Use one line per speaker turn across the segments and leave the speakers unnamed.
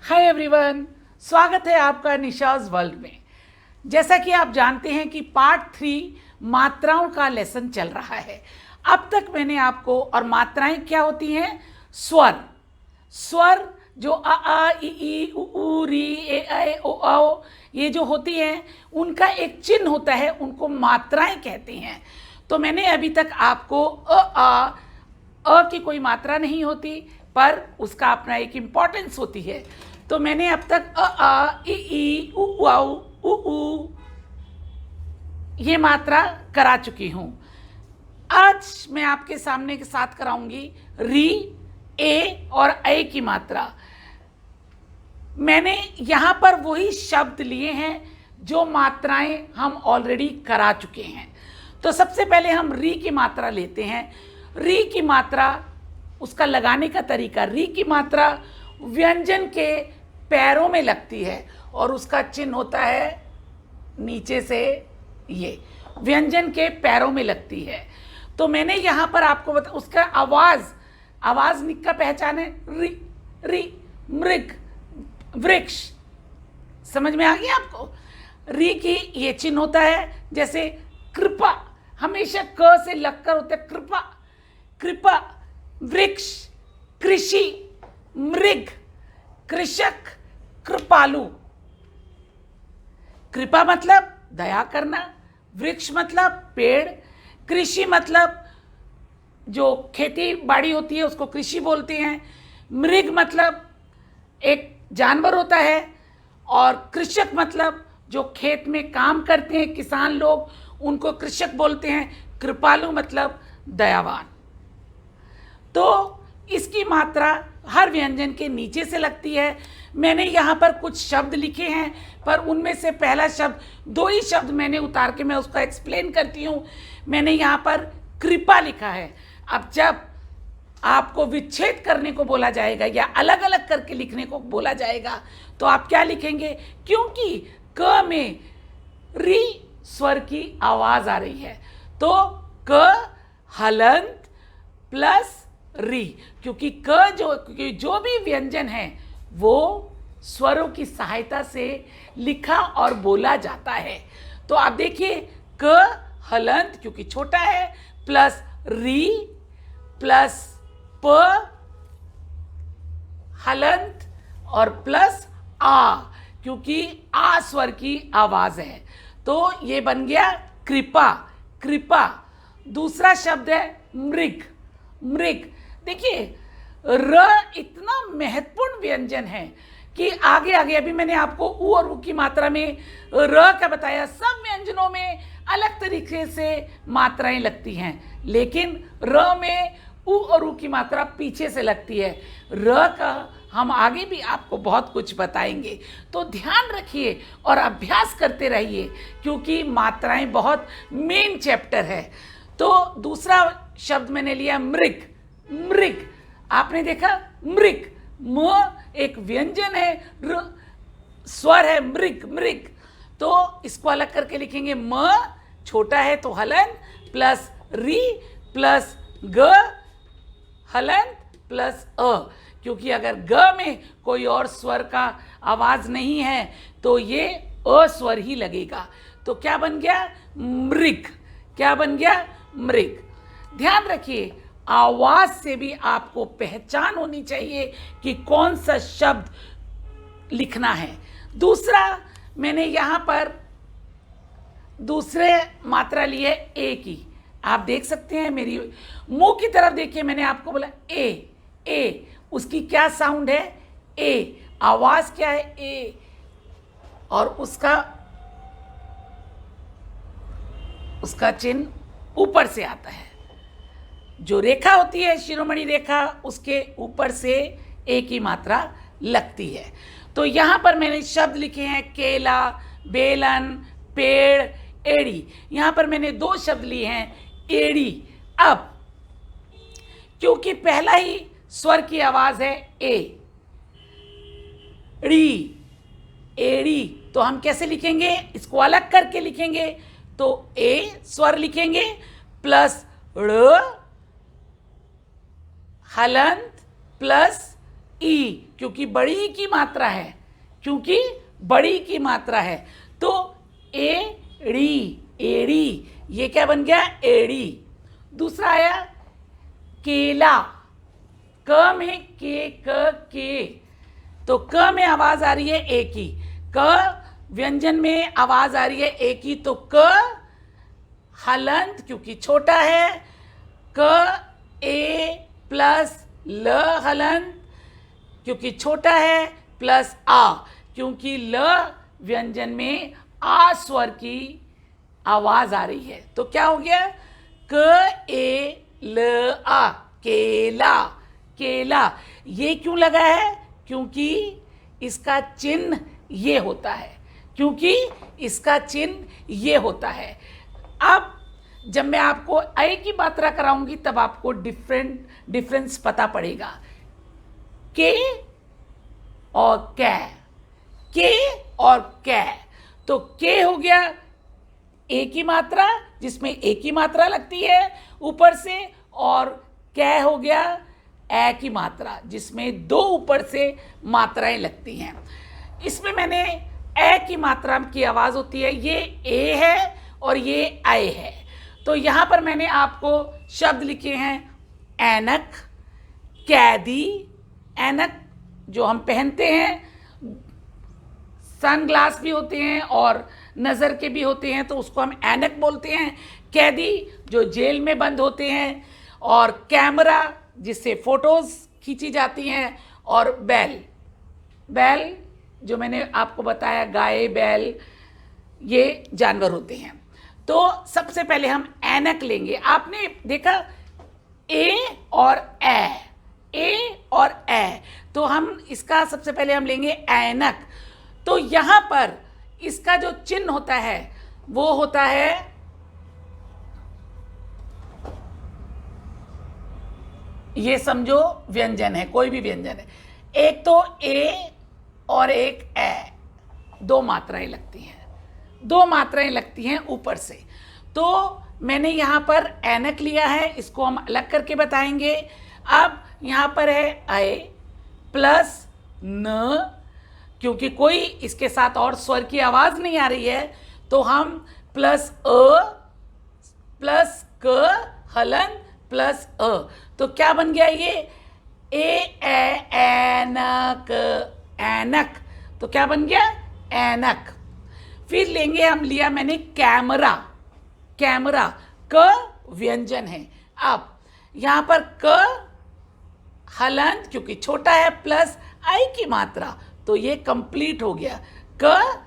Hi everyone, स्वागत है आपका निशाज वर्ल्ड में। जैसा कि आप जानते हैं कि पार्ट 3 मात्राओं का लेसन चल रहा है। अब तक मैंने आपको, और मात्राएं क्या होती हैं? स्वर जो आ इ ई उ ऊ री ए ऐ ओ औ ये जो होती हैं उनका एक चिन्ह होता है, उनको मात्राएं कहते हैं। तो मैंने अभी तक आपको अ की कोई मात्रा नहीं होती, पर उसका अपना एक इम्पॉर्टेंस होती है। तो मैंने अब तक आ इ ई उ औ उ ऊ ये मात्रा करा चुकी हूँ। आज मैं आपके सामने के साथ कराऊंगी री, ए और ऐ की मात्रा। मैंने यहाँ पर वही शब्द लिए हैं जो मात्राएं हम ऑलरेडी करा चुके हैं। तो सबसे पहले हम री की मात्रा लेते हैं। री की मात्रा, उसका लगाने का तरीका, री की मात्रा व्यंजन के पैरों में लगती है और उसका चिन्ह होता है नीचे से, ये व्यंजन के पैरों में लगती है। तो मैंने यहाँ पर आपको उसका आवाज का पहचान है री, री, मृग, वृक्ष। समझ में आ गया आपको? री की ये चिन्ह होता है। जैसे कृपा, हमेशा क से लगकर होता है कृपा, कृपा, वृक्ष, कृषि, मृग, कृषक, कृपालु। कृपा मतलब दया करना, वृक्ष मतलब पेड़, कृषि मतलब जो खेती बाड़ी होती है उसको कृषि बोलते हैं, मृग मतलब एक जानवर होता है, और कृषक मतलब जो खेत में काम करते हैं किसान लोग, उनको कृषक बोलते हैं। कृपालु मतलब दयावान। तो इसकी मात्रा हर व्यंजन के नीचे से लगती है। मैंने यहाँ पर कुछ शब्द लिखे हैं, पर उनमें से पहला शब्द, दो ही शब्द मैंने उतार के मैं उसका एक्सप्लेन करती हूँ। मैंने यहाँ पर कृपा लिखा है। अब जब आपको विच्छेद करने को बोला जाएगा या अलग अलग करके लिखने को बोला जाएगा तो आप क्या लिखेंगे? क्योंकि क में री स्वर की आवाज आ रही है, तो क हलंत प्लस री, क्योंकि जो भी व्यंजन है वो स्वरों की सहायता से लिखा और बोला जाता है। तो आप देखिए, क हलंत क्योंकि छोटा है, प्लस री प्लस प हलंत और प्लस आ, क्योंकि आ स्वर की आवाज है। तो ये बन गया कृपा, कृपा। दूसरा शब्द है मृग, मृग। देखिए, र इतना महत्वपूर्ण व्यंजन है कि आगे आगे अभी मैंने आपको उ और उ की मात्रा में र का बताया। सब व्यंजनों में अलग तरीके से मात्राएं लगती हैं, लेकिन र में उ और उ की मात्रा पीछे से लगती है। र का हम आगे भी आपको बहुत कुछ बताएंगे, तो ध्यान रखिए और अभ्यास करते रहिए, क्योंकि मात्राएं बहुत मेन चैप्टर है। तो दूसरा शब्द मैंने लिया मृग, मृग। आपने देखा मृग, म एक व्यंजन है, र स्वर है, मृग, मृग। तो इसको अलग करके लिखेंगे, म छोटा है तो हलन प्लस री प्लस ग हलन प्लस अ, क्योंकि अगर ग में कोई और स्वर का आवाज नहीं है तो ये अ स्वर ही लगेगा। तो क्या बन गया? मृग। क्या बन गया? मृग। ध्यान रखिए, आवाज से भी आपको पहचान होनी चाहिए कि कौन सा शब्द लिखना है। दूसरा, मैंने यहाँ पर दूसरे मात्रा ली है ए की। आप देख सकते हैं, मेरी मुंह की तरफ देखिए, मैंने आपको बोला ए, ए। उसकी क्या साउंड है? ए। आवाज क्या है? ए। और उसका चिन्ह ऊपर से आता है। जो रेखा होती है शिरोमणि रेखा, उसके ऊपर से ए की मात्रा लगती है। तो यहाँ पर मैंने शब्द लिखे हैं केला, बेलन, पेड़, एड़ी। यहाँ पर मैंने दो शब्द लिए हैं, एड़ी। अब क्योंकि पहला ही स्वर की आवाज है ए, ड़ी, एड़ी, तो हम कैसे लिखेंगे? इसको अलग करके लिखेंगे। तो ए स्वर लिखेंगे प्लस ड़ हलंत प्लस ई, क्योंकि बड़ी की मात्रा है, क्योंकि बड़ी की मात्रा है। तो एड़ी, एड़ी, ये क्या बन गया? एड़ी। दूसरा आया केला, क में के, तो क में आवाज आ रही है ए की, क व्यंजन में आवाज आ रही है ए की, तो क हलंत क्योंकि छोटा है, क ए प्लस ल हलंत क्योंकि छोटा है, प्लस आ क्योंकि ल व्यंजन में आ स्वर की आवाज आ रही है। तो क्या हो गया? क ए ल आ, केला, केला। ये क्यों लगा है? क्योंकि इसका चिन्ह ये होता है, क्योंकि इसका चिन्ह ये होता है। अब जब मैं आपको ऐ की मात्रा कराऊंगी तब आपको डिफरेंस पता पड़ेगा। के और कै, के और कै। तो के हो गया ए की मात्रा, जिसमें ए की मात्रा लगती है ऊपर से, और कै हो गया ए की मात्रा, जिसमें दो ऊपर से मात्राएं लगती हैं। इसमें मैंने ए की मात्रा की आवाज होती है, ये ए है और ये ऐ है। तो यहां पर मैंने आपको शब्द लिखे हैं ऐनक, कैदी, ऐनक जो हम पहनते हैं, सन ग्लास भी होते हैं और नज़र के भी होते हैं, तो उसको हम ऐनक बोलते हैं। कैदी जो जेल में बंद होते हैं, और कैमरा जिससे फोटोज खींची जाती हैं, और बैल, बैल जो मैंने आपको बताया, गाय, बैल, ये जानवर होते हैं। तो सबसे पहले हम ऐनक लेंगे। आपने देखा ए और ए, तो हम इसका सबसे पहले हम लेंगे ऐनक। तो यहां पर इसका जो चिन्ह होता है वो होता है ये, समझो व्यंजन है, कोई भी व्यंजन है, एक तो ए और एक ए, दो मात्राएं लगती हैं, दो मात्राएं लगती हैं ऊपर से। तो मैंने यहां पर ऐनक लिया है, इसको हम अलग करके बताएंगे। अब यहां पर है ऐ प्लस न, क्योंकि कोई इसके साथ और स्वर की आवाज नहीं आ रही है, तो हम प्लस अ प्लस क हलन प्लस अ, तो क्या बन गया ये? ऐनक, ऐनक। तो क्या बन गया? ऐनक। फिर लेंगे हम, लिया मैंने कैमरा, कैमरा, क व्यंजन है। अब यहां पर क हलंत क्योंकि छोटा है, प्लस आई की मात्रा, तो ये कंप्लीट हो गया। क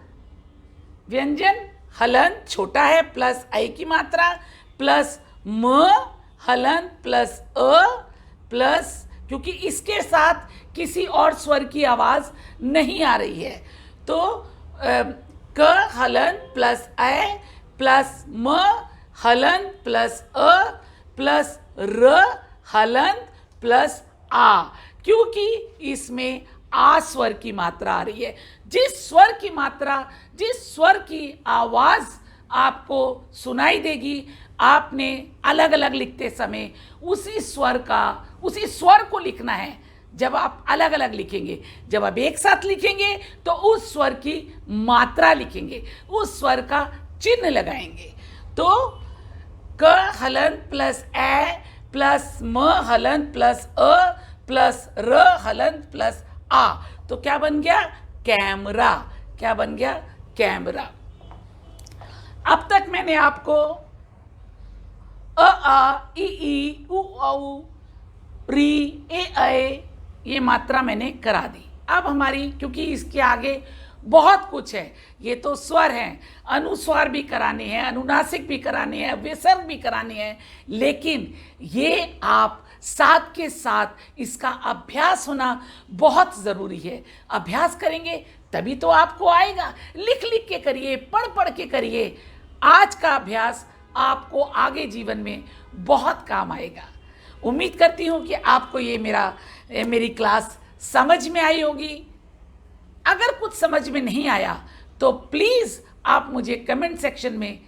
व्यंजन, हलंत छोटा है, प्लस आई की मात्रा, प्लस म हलंत प्लस अ, प्लस क्योंकि इसके साथ किसी और स्वर की आवाज नहीं आ रही है, तो क हलंत प्लस ऐ प्लस म हलंत प्लस अ प्लस र हलंत प्लस आ, क्योंकि इसमें आ स्वर की मात्रा आ रही है। जिस स्वर की मात्रा, जिस स्वर की आवाज आपको सुनाई देगी, आपने अलग अलग लिखते समय उसी स्वर को लिखना है। जब आप अलग अलग लिखेंगे, जब आप एक साथ लिखेंगे तो उस स्वर की मात्रा लिखेंगे, उस स्वर का चिन्ह लगाएंगे। तो क हलंत प्लस ए प्लस म हलंत प्लस अ प्लस र हलंत प्लस आ, तो क्या बन गया? कैमरा। क्या बन गया? कैमरा। अब तक मैंने आपको अ आ इ ई उ औ री ए ऐ ये मात्रा मैंने करा दी। अब हमारी, क्योंकि इसके आगे बहुत कुछ है, ये तो स्वर हैं, अनुस्वार भी कराने हैं, अनुनासिक भी कराने हैं, विसर्ग भी कराने हैं, लेकिन ये आप साथ के साथ इसका अभ्यास होना बहुत ज़रूरी है। अभ्यास करेंगे तभी तो आपको आएगा। लिख लिख के करिए, पढ़ पढ़ के करिए। आज का अभ्यास आपको आगे जीवन में बहुत काम आएगा। उम्मीद करती हूँ कि आपको ये मेरी क्लास समझ में आई होगी। अगर कुछ समझ में नहीं आया तो प्लीज़ आप मुझे कमेंट सेक्शन में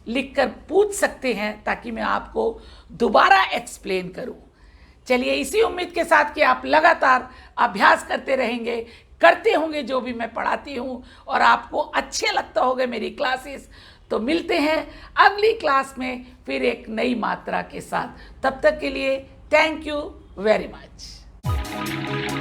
लिखकर पूछ सकते हैं, ताकि मैं आपको दोबारा एक्सप्लेन करूं। चलिए इसी उम्मीद के साथ कि आप लगातार अभ्यास करते रहेंगे, करते होंगे जो भी मैं पढ़ाती हूँ और आपको अच्छे लगता होगा मेरी क्लासेस। तो मिलते हैं अगली क्लास में फिर एक नई मात्रा के साथ। तब तक के लिए थैंक यू वेरी मच।